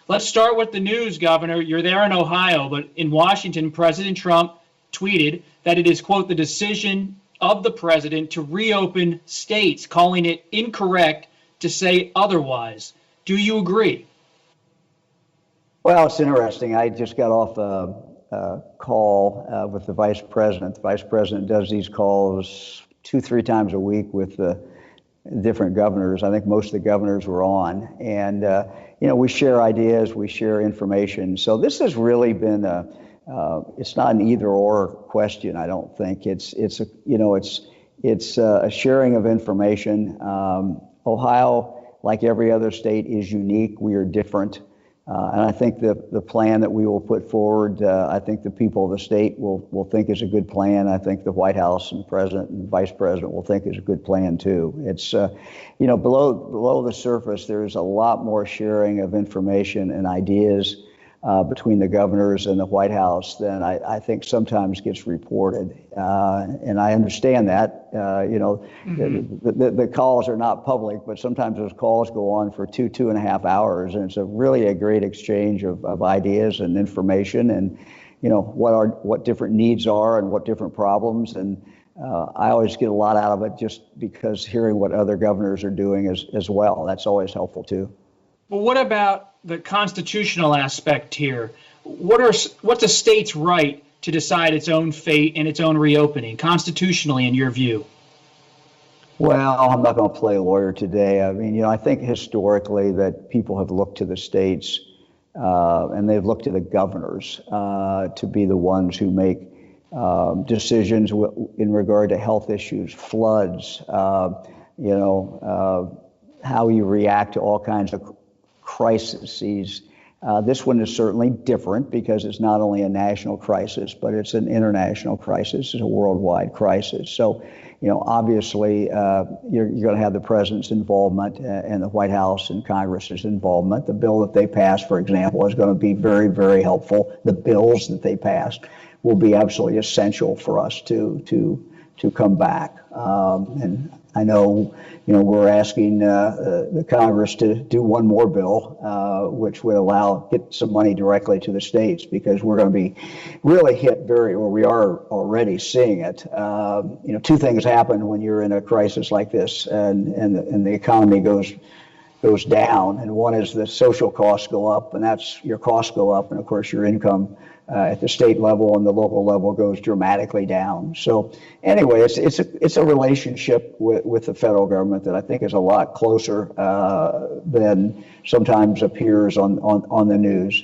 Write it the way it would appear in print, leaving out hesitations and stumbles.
Let's start with the news, Governor. You're there in Ohio, but in Washington, President Trump tweeted that it is, quote, the decision of the president to reopen states, calling it incorrect to say otherwise. Do you agree? Well, it's interesting. I just got off a call with the vice president. The vice president does these calls 2-3 times a week with the different governors. I think most of the governors were on. And, we share ideas, we share information. So this has really been it's not an either or question, I don't think. It's a sharing of information. Ohio, like every other state, is unique. We are different. And I think the plan that we will put forward, I think the people of the state will think is a good plan. I think the White House and president and vice president will think is a good plan too. It's, below the surface, there's a lot more sharing of information and ideas between the governors and the White House than I think sometimes gets reported. And I understand that. The calls are not public, but sometimes those calls go on for 2.5 hours, and it's really a great exchange of ideas and information, and what different needs are and what different problems. And I always get a lot out of it just because hearing what other governors are doing as well. That's always helpful too. Well, what about the constitutional aspect here? What's a state's right to decide its own fate and its own reopening, constitutionally, in your view? Well, I'm not going to play lawyer today. I mean, I think historically that people have looked to the states and they've looked to the governors to be the ones who make decisions in regard to health issues, floods, how you react to all kinds of crises. This one is certainly different because it's not only a national crisis, but it's an international crisis. It's a worldwide crisis. So, obviously, you're going to have the president's involvement and the White House and Congress's involvement. The bill that they passed, for example, is going to be very, very helpful. The bills that they passed will be absolutely essential for us to come back. And I know, we're asking the Congress to do one more bill, which would get some money directly to the states, because we're going to be really hit we are already seeing it. Two things happen when you're in a crisis like this and the economy goes down. And one is the social costs go up, and that's your costs go up. And of course, your income at the state level and the local level goes dramatically down. So anyway, it's a relationship with the federal government that I think is a lot closer than sometimes appears on the news.